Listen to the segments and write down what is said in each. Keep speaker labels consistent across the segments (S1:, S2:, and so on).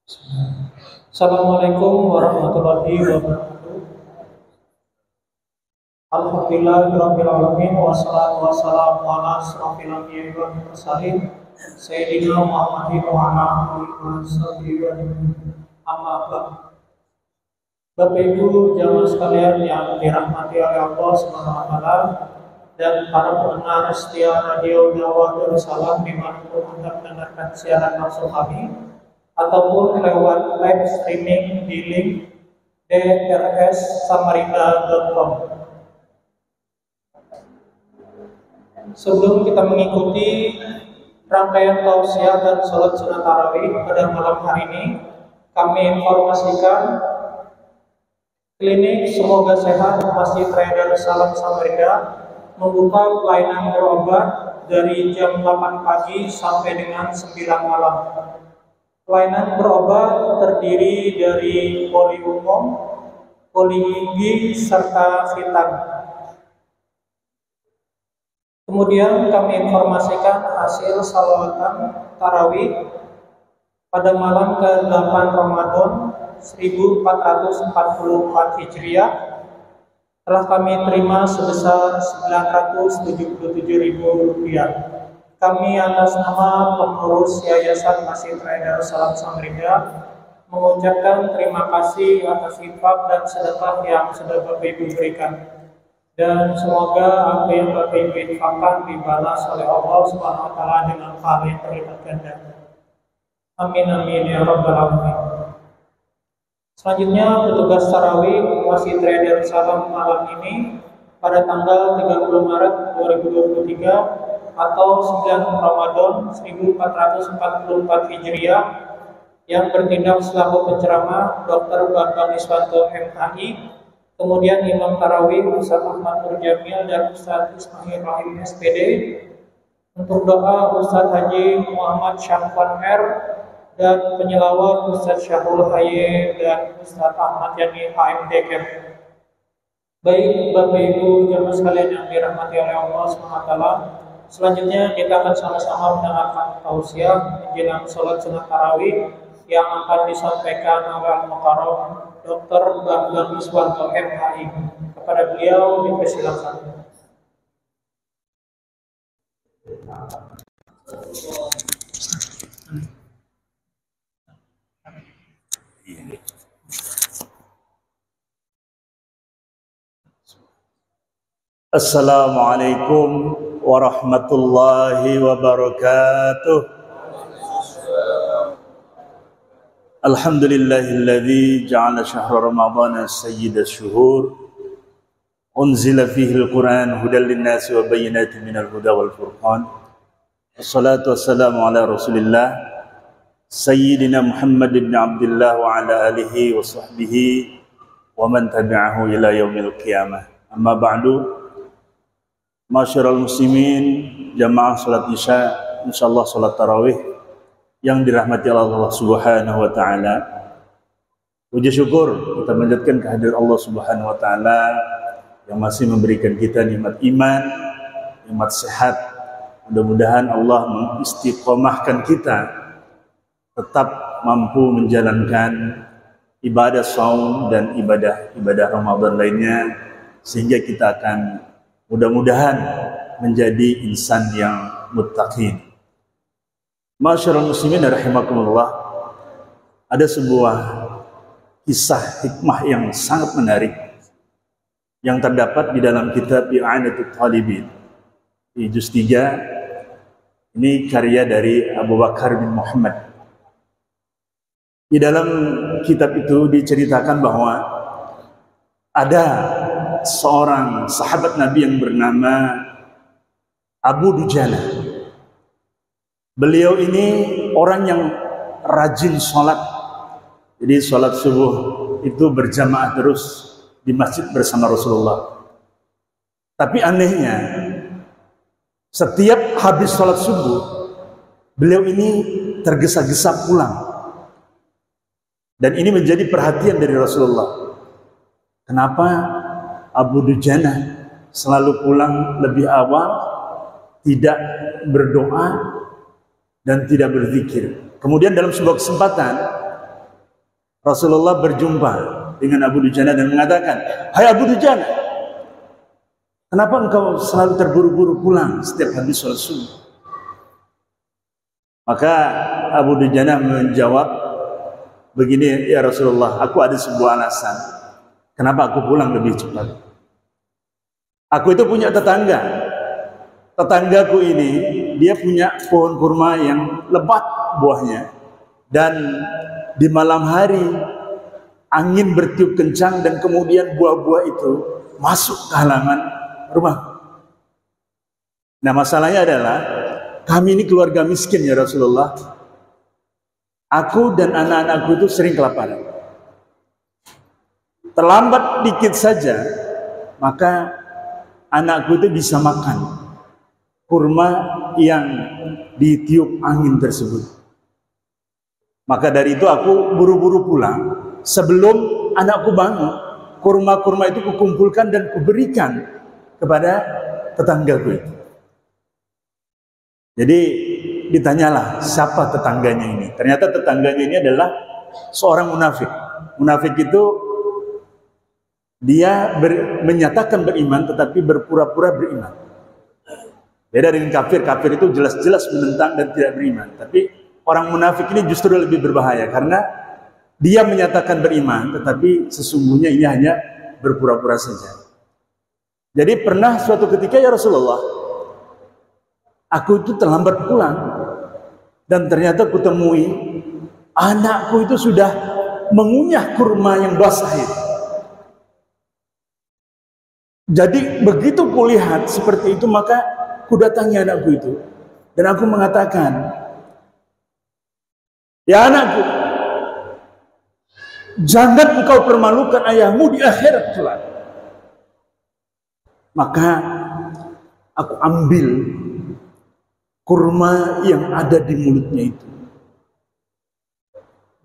S1: Assalamualaikum warahmatullahi wabarakatuh. Alhamdulillahirabbil alamin wassalatu wassalamu ala asrofil anbiya'i wal mursalin sayyidina Muhammadin wa ala alihi wasallam. Amma ba'd. Bapak Ibu jamaah sekalian yang dirahmati oleh Allah Subhanahu wa taala dan para pendengar setia radio Dakwah Darussalam dimanapun Anda mendengarkan siaran langsung kami ataupun lewat live streaming di link drssamarinda.com. Sebelum kita mengikuti rangkaian tausiah dan sholat sunat tarawih pada malam hari ini, kami informasikan klinik Semoga Sehat Masjid Raya Darussalam Samarinda membuka pelayanan berobat dari jam 8 pagi sampai dengan 9 malam. Pelayanan berobat terdiri dari poli umum, poli gigi, serta vitamin. Kemudian kami informasikan hasil salawatan tarawih pada malam ke-8 Ramadan 1444 Hijriah telah kami terima sebesar Rp977.000. Kami atas nama pengurus Yayasan Masjid Raya Darussalam Samarinda mengucapkan terima kasih atas infak dan sedekah yang sudah Bapak Ibu berikan. Dan semoga apa yang Bapak Ibu infakkan dibalas oleh Allah Subhanahu wa taala dengan pahala yang berlipat ganda. Amin amin ya rabbal alamin. Selanjutnya petugas tarawih Masjid Raya Darussalam malam ini pada tanggal 30 Maret 2023 atau 9 Ramadan 1444 Hijriah yang bertindak selaku penceramah Dr. Bambang Iswanto MHI, kemudian Imam Tarawih Ustaz Ahmad Nur Jamil dan Ustaz Ismail Rahim SPD. Untuk doa Ustaz Haji Muhammad Syahwan R dan penyelawat Ustaz Syahrul Haye dan Ustaz Ahmad Yani HMDK. Baik Bapak Ibu jamaah sekalian yang dirahmati oleh Allah SWT, selanjutnya kita akan sama-sama mendengarkan tausiah menjelang sholat sunat tarawih yang akan disampaikan oleh Al-Mukarram Dr. Bambang Iswanto MHI. Kepada beliau dipersilakan.
S2: Assalamualaikum warahmatullahi wabarakatuh. Alhamdulillahilladzi ja'ala syahra ramadhana sayyida syuhur unzila fihi al-Qur'an hudan lin-nasi wa bayyinatin minal huda wal furqan. Wassalatu wassalamu ala Rasulillah sayyidina Muhammad ibn Abdullah wa ala alihi wa sahbihi wa man tabi'ahu ila yaumil qiyamah. Amma ba'du. Masyarul muslimin, jamaah salat isya, insyaallah salat tarawih yang dirahmati Allah Subhanahu wa taala. Puji syukur kita manjatkan kehadiran Allah Subhanahu wa taala yang masih memberikan kita nikmat iman, nikmat sehat. Mudah-mudahan Allah mengistiqomahkan kita tetap mampu menjalankan ibadah saum dan ibadah Ramadan lainnya, sehingga kita akan mudah-mudahan menjadi insan yang muttaqin. Masyarul muslimin rahimakumullah, ada sebuah kisah hikmah yang sangat menarik yang terdapat di dalam kitab I'anatul Talibin di juz 3. Ini karya dari Abu Bakar bin Muhammad. Di dalam kitab itu diceritakan bahwa ada seorang sahabat Nabi yang bernama Abu Dujana. Beliau ini orang yang rajin sholat. Jadi sholat subuh itu berjamaah terus di masjid bersama Rasulullah. Tapi anehnya, setiap habis sholat subuh, beliau ini tergesa-gesa pulang. Dan ini menjadi perhatian dari Rasulullah. Kenapa Abu Dujana selalu pulang lebih awal, tidak berdoa dan tidak berzikir? Kemudian dalam sebuah kesempatan Rasulullah berjumpa dengan Abu Dujana dan mengatakan, "Hai Abu Dujana, kenapa engkau selalu terburu-buru pulang setiap habis sholat subuh?" Maka Abu Dujana menjawab, "Begini ya Rasulullah, aku ada sebuah alasan kenapa aku pulang lebih cepat. Aku itu punya tetangga. Tetanggaku ini, dia punya pohon kurma yang lebat buahnya. Dan di malam hari, angin bertiup kencang dan kemudian buah-buah itu masuk ke halaman rumah. Nah, masalahnya adalah, kami ini keluarga miskin ya Rasulullah. Aku dan anak-anakku itu sering kelaparan. Terlambat dikit saja, maka anakku itu bisa makan kurma yang ditiup angin tersebut. Maka dari itu aku buru-buru pulang. Sebelum anakku bangun, kurma-kurma itu kukumpulkan dan kuberikan kepada tetanggaku itu." Jadi ditanyalah siapa tetangganya ini. Ternyata tetangganya ini adalah seorang munafik. Munafik itu dia menyatakan beriman tetapi berpura-pura beriman. Beda dengan kafir. Kafir itu jelas-jelas menentang dan tidak beriman. Tapi orang munafik ini justru lebih berbahaya karena dia menyatakan beriman tetapi sesungguhnya ini hanya berpura-pura saja. Jadi pernah suatu ketika, ya Rasulullah, aku itu terlambat pulang dan ternyata kutemui anakku itu sudah mengunyah kurma yang basah itu. Jadi begitu kulihat seperti itu, maka kudatangi anakku itu dan aku mengatakan, "Ya anakku, jangan engkau permalukan ayahmu di akhirat kelak." Maka aku ambil kurma yang ada di mulutnya itu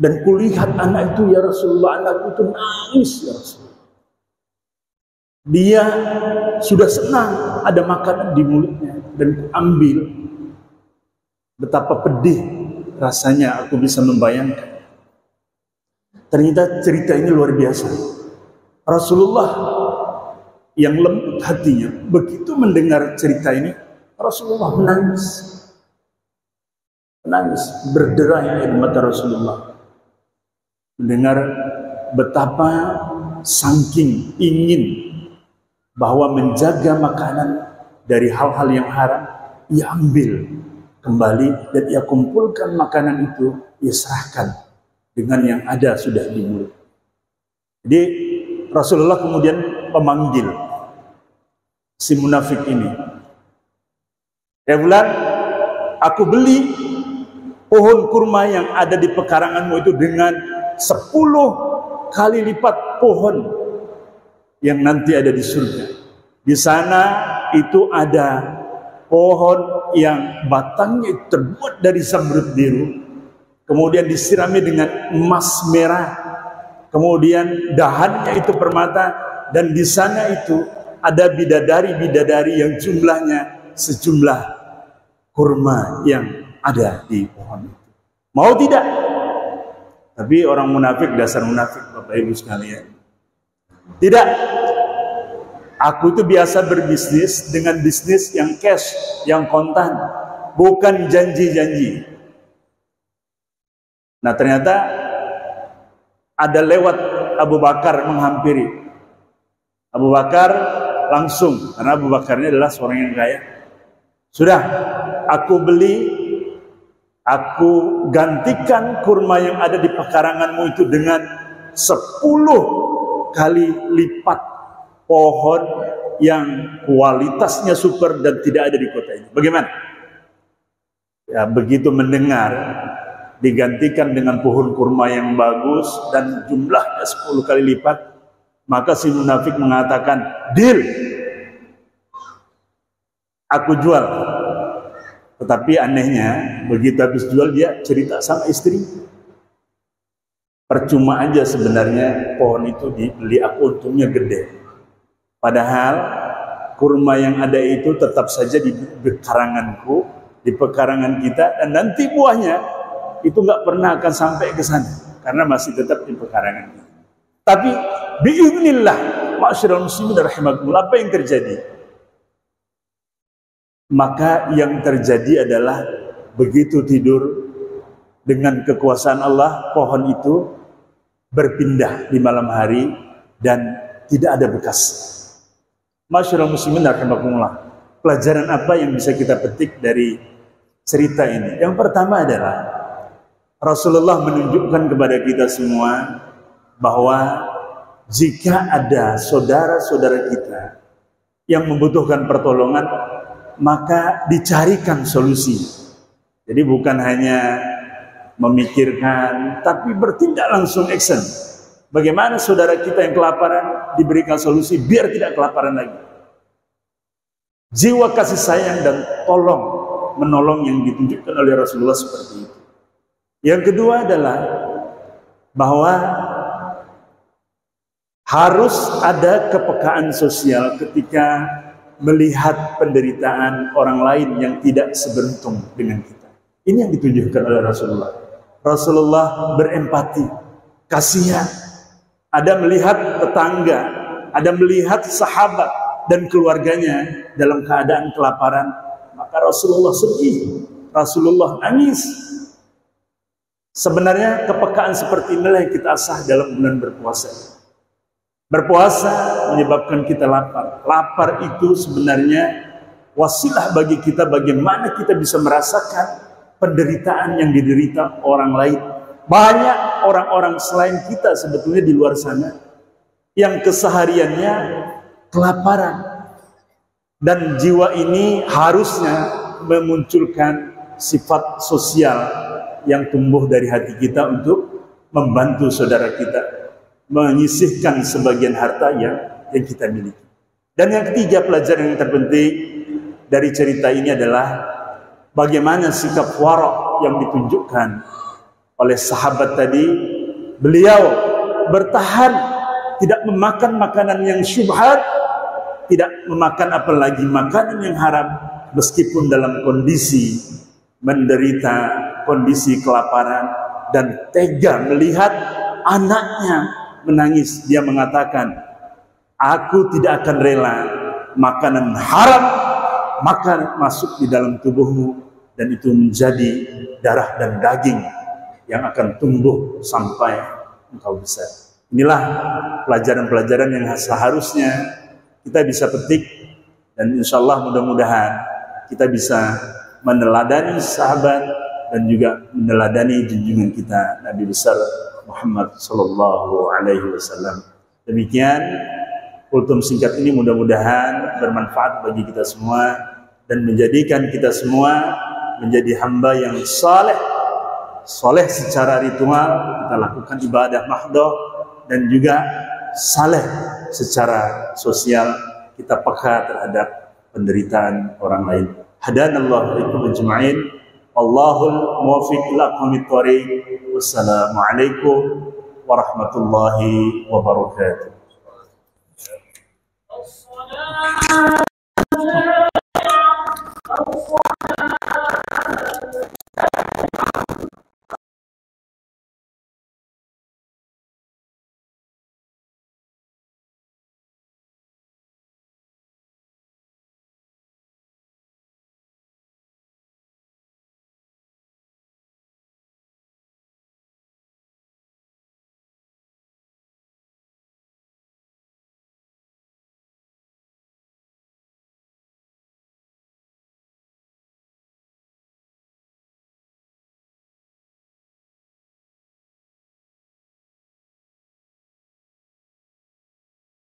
S2: dan kulihat anak itu, ya Rasulullah, anakku itu nangis ya Rasulullah. Dia sudah senang ada makanan di mulutnya dan kuambil. Betapa pedih rasanya aku bisa membayangkan. Ternyata cerita ini luar biasa. Rasulullah yang lembut hatinya, begitu mendengar cerita ini, Rasulullah menangis. Menangis, berderai air mata Rasulullah. Mendengar betapa saking ingin bahwa menjaga makanan dari hal-hal yang haram, ia ambil kembali dan ia kumpulkan makanan itu, ia serahkan dengan yang ada sudah di mulut. Jadi Rasulullah kemudian memanggil si munafik ini. "Ya fulan, aku beli pohon kurma yang ada di pekaranganmu itu dengan 10 kali lipat pohon yang nanti ada di surga. Di sana itu ada pohon yang batangnya terbuat dari zamrud biru, kemudian disirami dengan emas merah, kemudian dahannya itu permata, dan di sana itu ada bidadari-bidadari yang jumlahnya sejumlah kurma yang ada di pohon itu. Mau tidak?" Tapi orang munafik, dasar munafik Bapak Ibu sekalian, "Tidak, aku itu biasa berbisnis dengan bisnis yang cash, yang kontan, bukan janji-janji." Nah, ternyata ada lewat Abu Bakar menghampiri. Abu Bakar langsung, karena Abu Bakar ini adalah seorang yang kaya. "Sudah, aku beli, aku gantikan kurma yang ada di pekaranganmu itu dengan 10 kali lipat pohon yang kualitasnya super dan tidak ada di kota ini." Bagaimana? Ya, begitu mendengar digantikan dengan pohon kurma yang bagus dan jumlahnya 10 kali lipat, maka si munafik mengatakan, "Deal, aku jual." Tetapi anehnya, begitu habis jual dia cerita sama istri, "Percuma aja sebenarnya pohon itu dibeli aku, untungnya gede. Padahal kurma yang ada itu tetap saja di pekaranganku, di pekarangan kita, dan nanti buahnya itu nggak pernah akan sampai ke sana. karena masih tetap di pekarangan. Tapi biiznillah, ma'asyiral muslimin rahimakumullah, apa yang terjadi? Maka yang terjadi adalah begitu tidur dengan kekuasaan Allah, pohon itu berpindah di malam hari dan tidak ada bekas. Ma'asyiral muslimin rahimakumullah, pelajaran apa yang bisa kita petik dari cerita ini? Yang pertama adalah Rasulullah menunjukkan kepada kita semua bahwa jika ada saudara-saudara kita yang membutuhkan pertolongan, maka dicarikan solusi. Jadi bukan hanya memikirkan, tapi bertindak langsung action. Bagaimana saudara kita yang kelaparan diberikan solusi biar tidak kelaparan lagi. Jiwa kasih sayang dan tolong menolong yang ditunjukkan oleh Rasulullah seperti itu. Yang kedua adalah bahwa harus ada kepekaan sosial ketika melihat penderitaan orang lain yang tidak seberuntung dengan kita. Ini yang ditunjukkan oleh Rasulullah. Rasulullah berempati, kasihan. Ada melihat tetangga, ada melihat sahabat dan keluarganya dalam keadaan kelaparan, maka Rasulullah sedih, Rasulullah nangis. Sebenarnya kepekaan seperti inilah yang kita asah dalam bulan berpuasa. Berpuasa menyebabkan kita lapar. Lapar itu sebenarnya wasilah bagi kita bagaimana kita bisa merasakan penderitaan yang diderita orang lain. Banyak orang-orang selain kita sebetulnya di luar sana yang kesehariannya kelaparan. Dan jiwa ini harusnya memunculkan sifat sosial yang tumbuh dari hati kita untuk membantu saudara kita, menyisihkan sebagian harta yang kita miliki. Dan yang ketiga, pelajaran yang terpenting dari cerita ini adalah bagaimana sikap wara' yang ditunjukkan oleh sahabat tadi. Beliau bertahan, tidak memakan makanan yang syubhat, tidak memakan apalagi makanan yang haram, meskipun dalam kondisi menderita, kondisi kelaparan, dan tega melihat anaknya menangis. Dia mengatakan, aku tidak akan rela makanan haram makan masuk di dalam tubuhmu, dan itu menjadi darah dan daging yang akan tumbuh sampai engkau besar. Inilah pelajaran-pelajaran yang seharusnya kita bisa petik, dan insya Allah mudah-mudahan kita bisa meneladani sahabat dan juga meneladani junjungan kita Nabi besar Muhammad sallallahu alaihi wasallam. Demikian kultum singkat ini mudah-mudahan bermanfaat bagi kita semua dan menjadikan kita semua menjadi hamba yang saleh secara ritual, kita lakukan ibadah mahdoh, dan juga saleh secara sosial, kita peka terhadap penderitaan orang lain. Hadanallahu alaikum ajma'in. Allahul muwaffiq ila aqwamit thoriq. Wassalamualaikum warahmatullahi wabarakatuh.